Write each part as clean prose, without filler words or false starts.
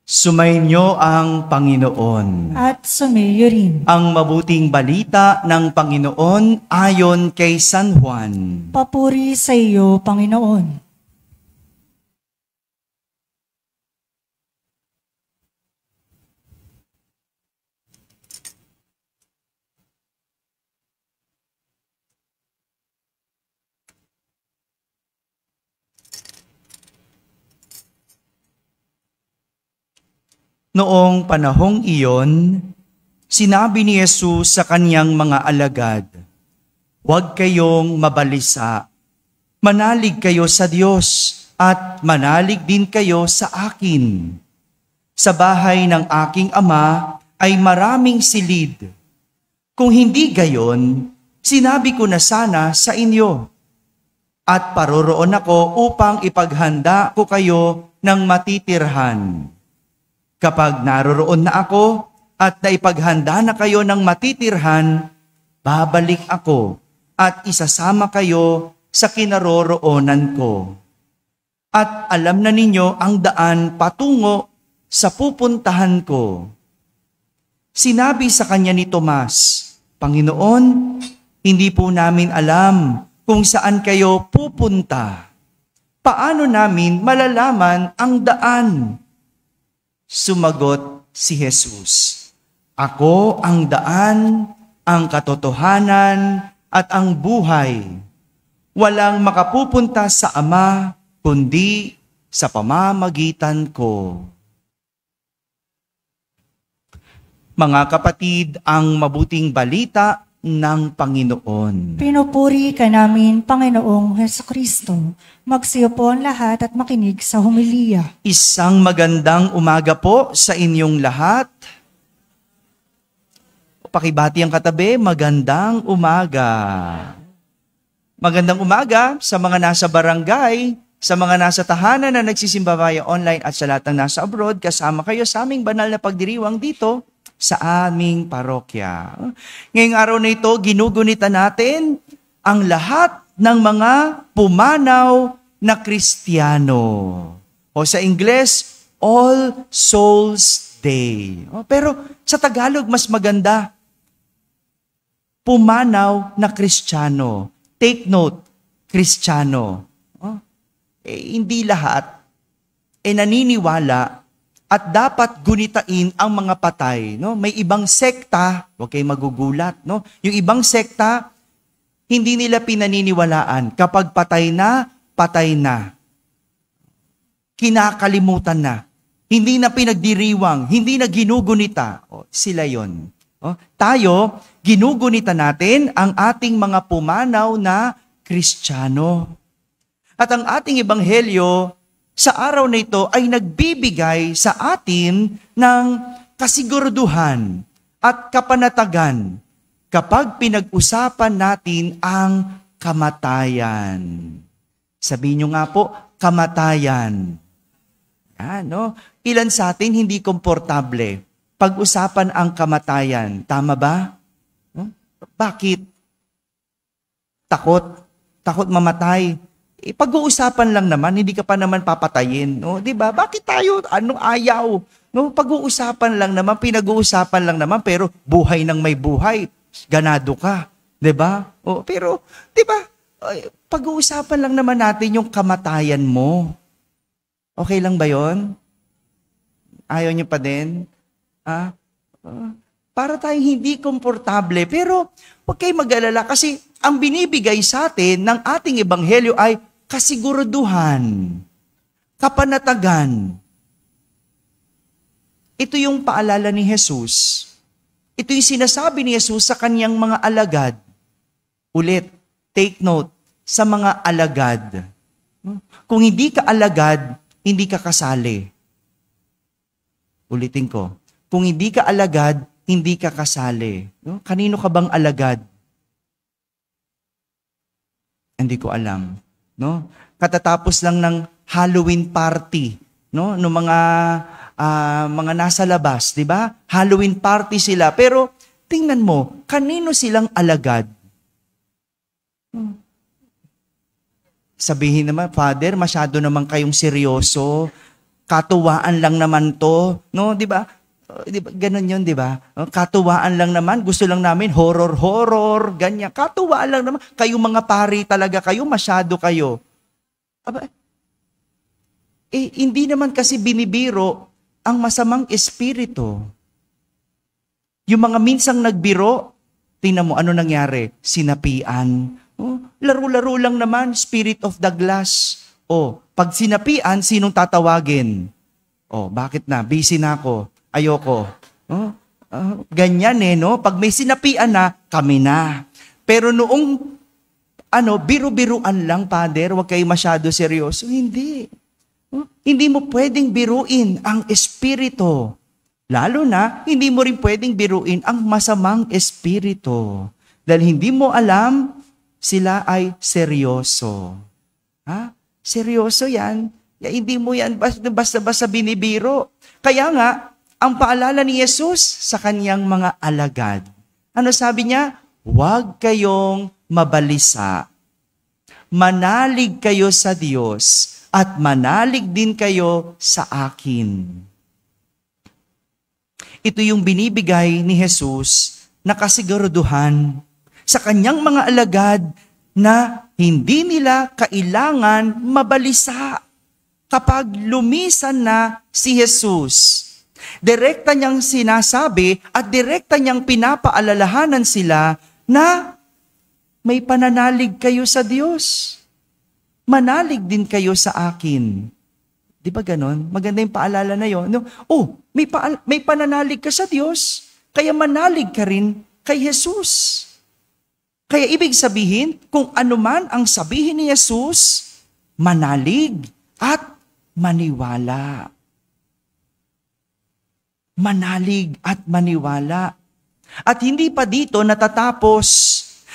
Sumainyo ang Panginoon. At sumayo rin. Ang mabuting balita ng Panginoon ayon kay San Juan. Papuri sa iyo, Panginoon. Noong panahong iyon, sinabi ni Jesus sa kanyang mga alagad, "Huwag kayong mabalisa. Manalig kayo sa Diyos at manalig din kayo sa akin. Sa bahay ng aking Ama ay maraming silid. Kung hindi gayon, sinabi ko na sana sa inyo. At paroroon ako upang ipaghanda ko kayo ng matitirhan. Kapag naroroon na ako at naipaghanda na kayo ng matitirhan, babalik ako at isasama kayo sa kinaroroonan ko. At alam na ninyo ang daan patungo sa pupuntahan ko." Sinabi sa kanya ni Tomas, "Panginoon, hindi po namin alam kung saan kayo pupunta. Paano namin malalaman ang daan?" Sumagot si Jesus, "Ako ang daan, ang katotohanan, at ang buhay. Walang makapupunta sa Ama, kundi sa pamamagitan ko." Mga kapatid, ang mabuting balita ng Panginoon. Pinupuri ka namin, Panginoong Hesukristo. Magsiyo po ang lahat at makinig sa homilya. Isang magandang umaga po sa inyong lahat. Pakibati ang katabi, magandang umaga. Magandang umaga sa mga nasa barangay, sa mga nasa tahanan na nagsisimba via online at sa lahat ng nasa abroad. Kasama kayo sa aming banal na pagdiriwang dito sa aming parokya. Ngayong araw na ito, ginugunita natin ang lahat ng mga pumanaw na Kristiyano. O sa Ingles, All Souls Day. Pero sa Tagalog, mas maganda. Pumanaw na Kristiyano. Take note, Kristiyano. Hindi lahat naniniwala at dapat gunitain ang mga patay. No? May ibang sekta, huwag kayong magugulat. No? Yung ibang sekta, hindi nila pinaniniwalaan. Kapag patay na, patay na. Kinakalimutan na. Hindi na pinagdiriwang, hindi na ginugunita. Sila yon. Tayo, ginugunita natin ang ating mga pumanaw na Kristiyano. At ang ating ebanghelyo sa araw na ito ay nagbibigay sa atin ng kasiguraduhan at kapanatagan kapag pinag-usapan natin ang kamatayan. Sabihin nyo nga po, kamatayan. Ilan sa atin hindi komportable pag-usapan ang kamatayan. Tama ba? Bakit? Takot mamatay. Pag-uusapan lang naman, hindi ka pa naman papatayin. No? Diba? Bakit tayo? Anong ayaw? No? Pag-uusapan lang naman, pinag-uusapan lang naman, pero buhay ng may buhay, ganado ka. Diba? Pero, diba? Pag-uusapan lang naman natin yung kamatayan mo. Okay lang ba yon? Ayaw nyo pa din? Para tayong hindi komportable, pero huwag kayong mag-alala kasi ang binibigay sa atin ng ating ebanghelyo ay kasiguraduhan, kapanatagan. Ito yung paalala ni Jesus. Ito yung sinasabi ni Jesus sa kanyang mga alagad. Ulit, take note, sa mga alagad. Kung hindi ka alagad, hindi ka kasali. Ulitin ko, kung hindi ka alagad, hindi ka kasali. Kanino ka bang alagad? Hindi ko alam. No? Katatapos lang ng Halloween party, no? No mga nasa labas, 'di ba? Halloween party sila, pero tingnan mo, kanino silang alagad? Sabihin naman, Father, masyado naman kayong seryoso. katuwaan lang naman to, no? 'Di ba? Di ba? Ganon yun, di ba? Katuwaan lang naman. Gusto lang namin horror, ganyan. Katuwaan lang naman. Kayo mga pari talaga kayo, masyado kayo. Aba, hindi naman kasi binibiro ang masamang espiritu. Yung mga minsang nagbiro, tingnan mo, ano nangyari? Sinapian. Laro-laro lang naman, spirit of the glass. Pag sinapian, sinong tatawagin? Bakit na? Busy na ako. Ayoko. Ganyan no? Pag may sinapian na, kami na. Pero noong, biru-biruan lang, Father, huwag kayo masyado seryoso. Hindi. Hindi mo pwedeng biruin ang espiritu. Lalo na, hindi mo rin pwedeng biruin ang masamang espiritu. Dahil hindi mo alam, sila ay seryoso. Seryoso yan. Hindi mo yan basta-basta binibiro. Kaya nga, ang paalala ni Jesus sa kanyang mga alagad. Ano sabi niya? Huwag kayong mabalisa. Manalig kayo sa Diyos at manalig din kayo sa akin. Ito yung binibigay ni Jesus na kasiguraduhan sa kanyang mga alagad na hindi nila kailangan mabalisa kapag lumisan na si Jesus. Direkta niyang sinasabi at direkta niyang pinapaalalahanan sila na may pananalig kayo sa Diyos. Manalig din kayo sa akin. Di ba ganon? Maganda yung paalala na yun. May pananalig ka sa Diyos, kaya manalig ka rin kay Jesus. Kaya ibig sabihin, kung anuman ang sabihin ni Jesus, manalig at maniwala. Manalig at maniwala. At hindi pa dito natatapos.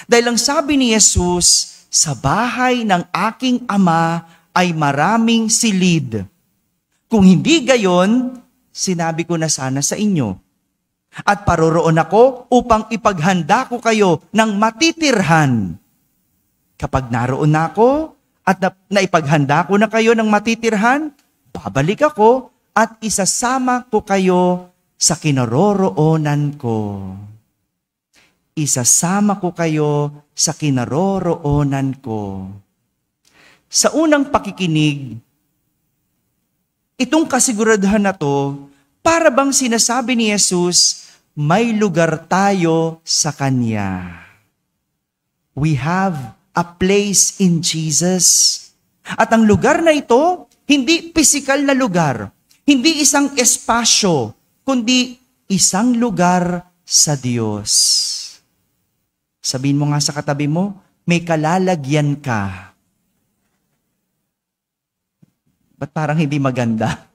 Dahil ang sabi ni Jesus, sa bahay ng aking ama ay maraming silid. Kung hindi gayon, sinabi ko na sana sa inyo. At paroroon ako upang ipaghanda ko kayo ng matitirhan. Kapag naroon na ako at naipaghanda ko na kayo ng matitirhan, babalik ako at isasama ko kayo sa kinaroroonan ko. Isasama ko kayo sa kinaroroonan ko. Sa unang pakikinig, itong kasiguraduhan na to, para bang sinasabi ni Jesus, may lugar tayo sa Kanya. We have a place in Jesus. At ang lugar na ito, hindi pisikal na lugar, hindi isang espasyo, kundi isang lugar sa Diyos. Sabihin mo nga sa katabi mo, may kalalagyan ka. Ba't parang hindi maganda?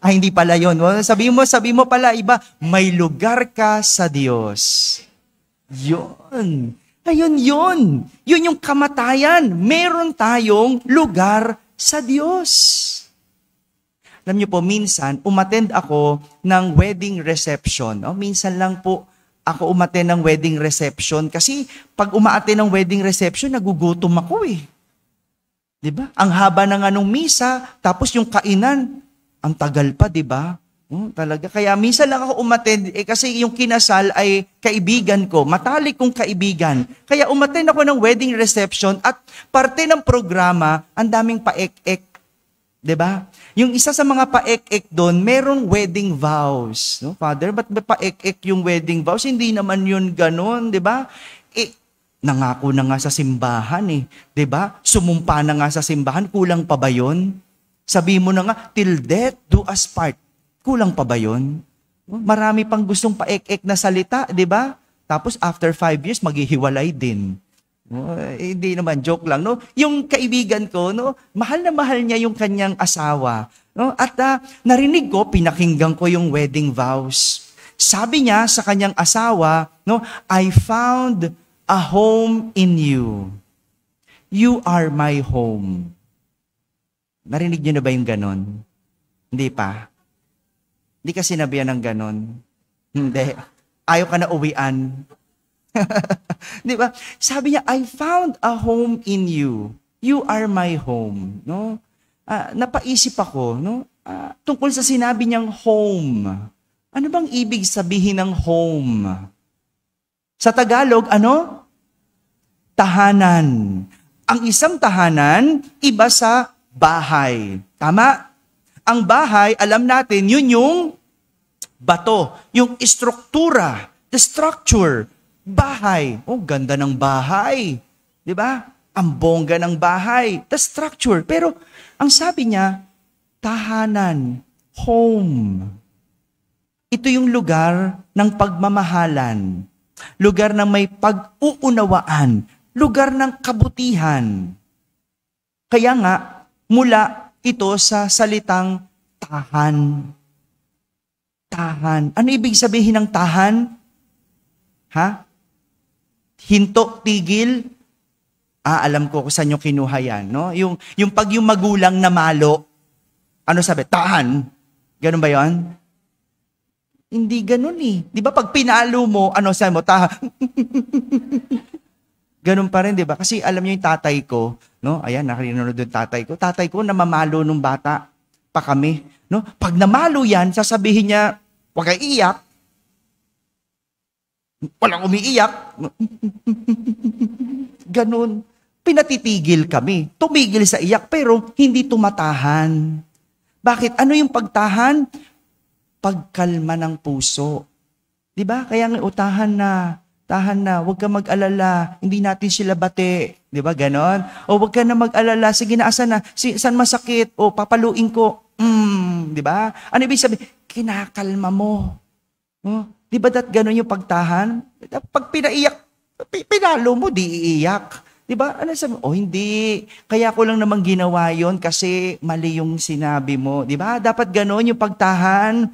Hindi pala yun. Sabihin mo pala iba, may lugar ka sa Diyos. Yun. Ayun yun. Yun yung kamatayan. Meron tayong lugar sa Diyos. Alam niyo po, minsan, umattend ako ng wedding reception. Minsan lang po ako umattend ng wedding reception kasi pag umaattend ng wedding reception, nagugutom ako eh. 'Di ba? Ang haba na nga nung misa, tapos yung kainan, ang tagal pa, 'di ba? Talaga. Kaya minsan lang ako umattend kasi yung kinasal ay kaibigan ko, matalik kong kaibigan. Kaya umattend ako ng wedding reception at parte ng programa, ang daming paek-ek. 'Di ba? Yung isa sa mga paek-ek doon, merong wedding vows. No? Father, ba't paek-ek yung wedding vows? Hindi naman yun ganon, 'di ba? Nangako na nga sa simbahan eh. 'Di ba? Sumumpa na nga sa simbahan, kulang pa ba yun? Sabi mo na nga, till death do us part. Kulang pa ba yun? Marami pang gustong paek-ek na salita, 'di ba? Tapos after 5 years, maghihiwalay din. Hindi naman, joke lang, no? Yung kaibigan ko, no, mahal na mahal niya yung kanyang asawa, no? At narinig ko, pinakinggan ko yung wedding vows. Sabi niya sa kanyang asawa, no, I found a home in you. You are my home. Narinig niyo na ba yung ganon? Hindi pa. Hindi ka sinabihan ng ganon. Hindi. Ayaw ka na uwian. Di ba? Sabi niya, I found a home in you. You are my home. No? napaisip ako, no? Tungkol sa sinabi niyang home. Ano bang ibig sabihin ng home? Sa Tagalog, ano? Tahanan. Ang isang tahanan, iba sa bahay. Tama? Ang bahay, alam natin, yun yung bato, yung istruktura, the structure, bahay. Oh, ganda ng bahay. 'Di ba? Ang bongga ng bahay, the structure. Pero ang sabi niya, tahanan, home. Ito yung lugar ng pagmamahalan, lugar ng may pag-uunawaan, lugar ng kabutihan. Kaya nga, mula ito sa salitang tahan. Tahan. Ano ibig sabihin ng tahan? Hinto, tigil. Alam ko kung saan yung kinuha yan. No? Yung pag yung magulang na malo, ano sabi? Tahan. Ganun ba yon? Hindi ganun eh. Di ba pag pinalo mo, ano sabi mo? Tahan. Ganun pa rin, di ba? Kasi alam niyo yung tatay ko, no? Ayan, nakininunod yung tatay ko. Tatay ko namamalo nung bata pa kami. No? Pag namalo yan, sasabihin niya, huwag kayo iiyak. Walang umiiyak. Ganun. Pinatitigil kami. Tumigil sa iyak pero hindi tumatahan. Bakit? Ano yung pagtahan? Pagkalma ng puso. 'Di ba? Kaya nga tahan na, huwag ka mag-alala, hindi natin sila bate. 'Di ba? Ganon. O huwag ka na mag-alala, sige na, asan na? Saan masakit? O papaluin ko. 'Di ba? Ano ibig sabihin? Kinakalma mo. Oh, 'di ba ganon yung pagtahan? Pag pinaiyak, pinalo mo, di iiyak. Diba? Ano sabi? Hindi. Kaya ko lang naman ginawa yon kasi mali yung sinabi mo. Diba? Dapat ganon yung pagtahan.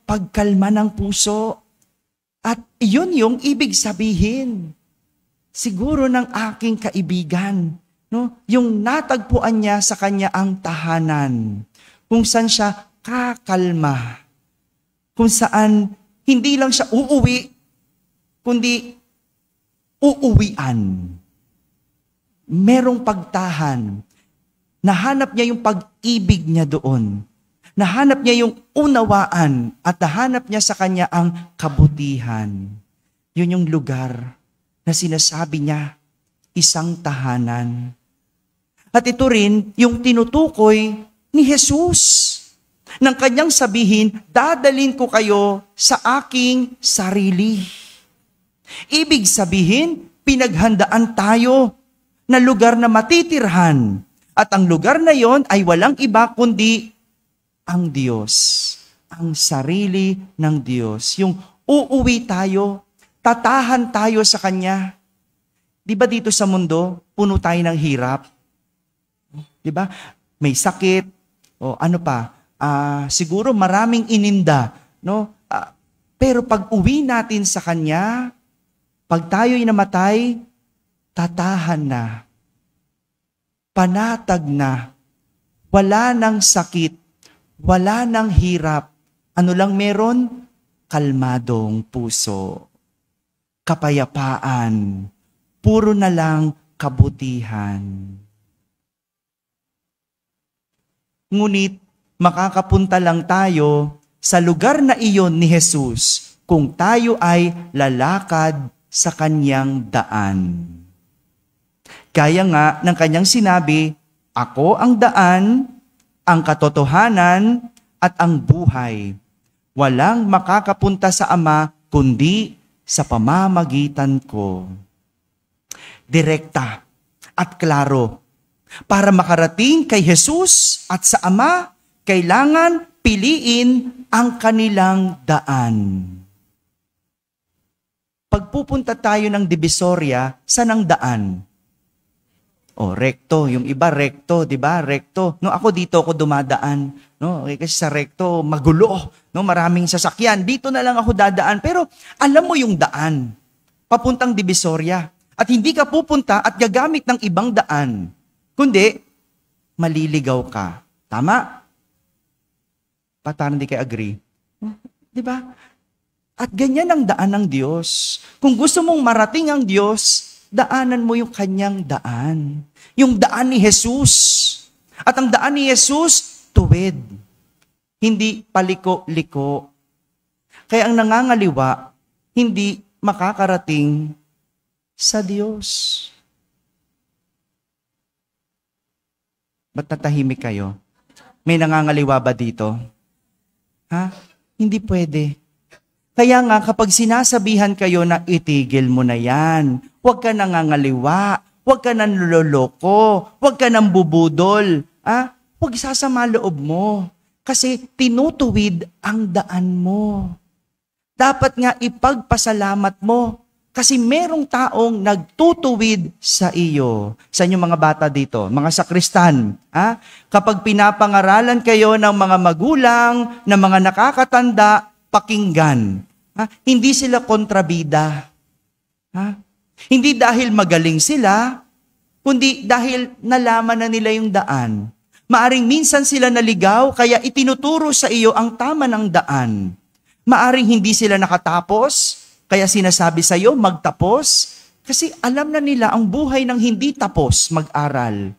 Pagkalma ng puso. At yun yung ibig sabihin. Siguro ng aking kaibigan. No? Yung natagpuan niya sa kanya ang tahanan. Kung saan siya kakalma. Kung saan hindi lang siya uuwi, kundi uuwian. Merong pagtahan. Nahanap niya yung pag-ibig niya doon. Nahanap niya yung unawaan at nahanap niya sa kanya ang kabutihan. Yun yung lugar na sinasabi niya, isang tahanan. At ito rin yung tinutukoy ni Jesus. Nang kanyang sabihin, dadalhin ko kayo sa aking sarili. Ibig sabihin, pinaghandaan tayo na lugar na matitirhan. At ang lugar na yon ay walang iba kundi ang Diyos. Ang sarili ng Diyos. Yung uuwi tayo, tatahan tayo sa Kanya. Di ba dito sa mundo, puno tayo ng hirap? Di ba? May sakit, o ano pa, siguro maraming ininda. No? Pero pag uwi natin sa Kanya, pag tayo'y namatay, tatahan na, panatag na, wala nang sakit, wala nang hirap. Ano lang meron? Kalmadong puso, kapayapaan, puro na lang kabutihan. Ngunit makakapunta lang tayo sa lugar na iyon ni Jesus kung tayo ay lalakad sa kanyang daan. Kaya nga ng kanyang sinabi, ako ang daan, ang katotohanan, at ang buhay. Walang makakapunta sa Ama kundi sa pamamagitan ko. Direkta at klaro. Para makarating kay Jesus at sa Ama, kailangan piliin ang kanilang daan. Pagpupunta tayo ng Divisoria, saan ang daan? Rekto. Yung iba, rekto, di ba? Rekto. No, ako dito ako dumadaan. No, kasi sa rekto, magulo. No, maraming sasakyan. Dito na lang ako dadaan. Pero alam mo yung daan. Papuntang Divisoria. At hindi ka pupunta at gagamit ng ibang daan. Kundi, maliligaw ka. Tama? Parang hindi kayo agree. Di ba? At ganyan ang daan ng Diyos. Kung gusto mong marating ang Diyos, daanan mo yung kanyang daan. Yung daan ni Jesus. At ang daan ni Jesus, tuwid. Hindi paliko-liko. Kaya ang nangangaliwa, hindi makakarating sa Diyos. Ba't natahimik kayo? May nangangaliwa ba dito? Ha? Hindi pwede. Kaya nga kapag sinasabihan kayo na itigil mo na yan, huwag ka nangangaliwa, huwag ka nang loloko, huwag ka nang bubudol, huwag sasama loob mo. Kasi tinutuwid ang daan mo. Dapat nga ipagpasalamat mo kasi merong taong nagtutuwid sa iyo. Sa inyong mga bata dito, mga sakristan, kapag pinapangaralan kayo ng mga magulang, ng mga nakakatanda, pakinggan. Hindi sila kontrabida. Hindi dahil magaling sila, kundi dahil nalaman na nila yung daan. Maaring minsan sila naligaw, kaya itinuturo sa iyo ang tama ng daan. Maaring hindi sila nakatapos, kaya sinasabi sa iyo, magtapos. Kasi alam na nila ang buhay ng hindi tapos mag-aral.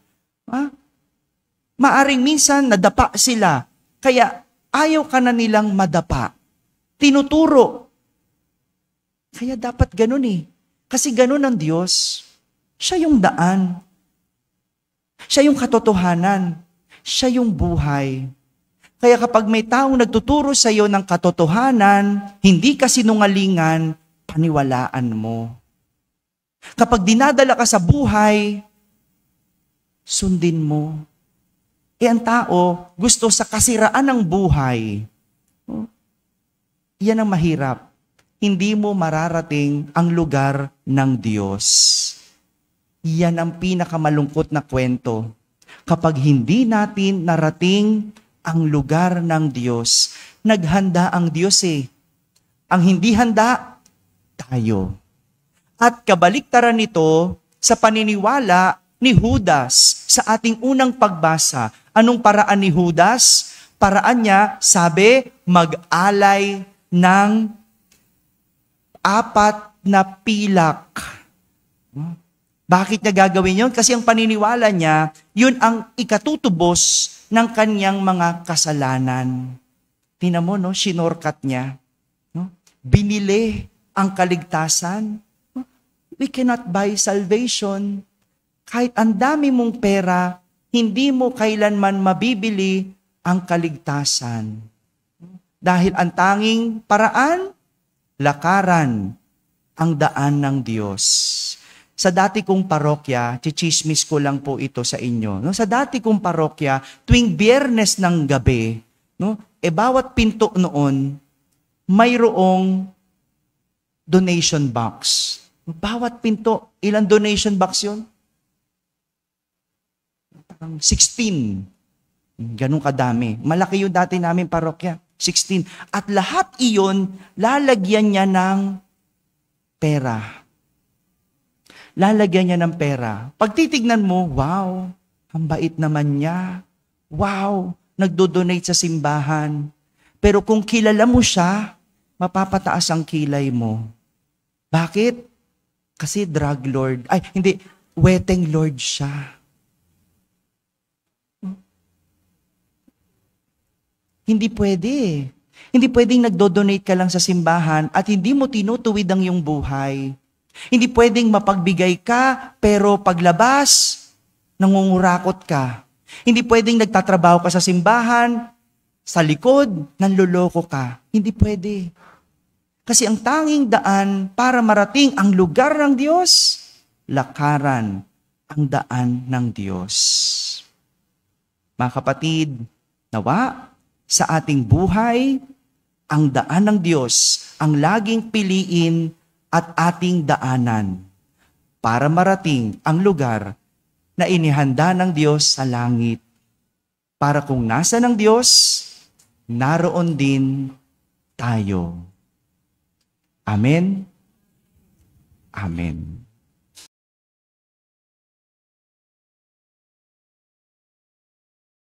Maaring minsan nadapa sila, kaya ayaw ka na nilang madapa. Tinuturo. Kaya dapat ganun Kasi ganun ang Diyos. Siya yung daan. Siya yung katotohanan. Siya yung buhay. Kaya kapag may taong nagtuturo sa iyo ng katotohanan, hindi ka sinungalingan, paniwalaan mo. Kapag dinadala ka sa buhay, sundin mo. Ang tao gusto sa kasiraan ng buhay. Yan ang mahirap. Hindi mo mararating ang lugar ng Diyos. Yan ang pinakamalungkot na kwento. Kapag hindi natin narating ang lugar ng Diyos, naghanda ang Diyos Ang hindi handa, tayo. At kabaliktaran nito sa paniniwala ni Judas sa ating unang pagbasa. Anong paraan ni Judas? Paraan niya, sabi, mag-alay ng 4 na pilak. Bakit niya gagawin yun? Kasi ang paniniwala niya, yun ang ikatutubos ng kanyang mga kasalanan. Tingnan mo, sinorkat niya. Binili ang kaligtasan. We cannot buy salvation. Kahit ang dami mong pera, hindi mo kailanman mabibili ang kaligtasan. Dahil ang tanging paraan, lakaran ang daan ng Diyos. Sa dati kong parokya, chichismis ko lang po ito sa inyo. Sa dati kong parokya, tuwing Biyernes ng gabi, bawat pinto noon, mayroong donation box. Bawat pinto, ilang donation box yun? Parang 16. Ganun kadami. Malaki yung dati namin parokya. 16. At lahat iyon, lalagyan niya ng pera. Lalagyan niya ng pera. Pag titignan mo, wow, ang bait naman niya. Wow, nagdo-donate sa simbahan. Pero kung kilala mo siya, mapapataas ang kilay mo. Bakit? Kasi drug lord. Weteng lord siya. Hindi pwede. Hindi pwedeng nagdo-donate ka lang sa simbahan at hindi mo tinutuwid ang iyong buhay. Hindi pwedeng mapagbigay ka, pero paglabas, nangungurakot ka. Hindi pwedeng nagtatrabaho ka sa simbahan, sa likod, nanloloko ka. Hindi pwede. Kasi ang tanging daan para marating ang lugar ng Diyos, lakaran ang daan ng Diyos. Mga kapatid, nawa, sa ating buhay, ang daan ng Diyos ang laging piliin at ating daanan para marating ang lugar na inihanda ng Diyos sa langit. Para kung nasa ng Diyos, naroon din tayo. Amen? Amen.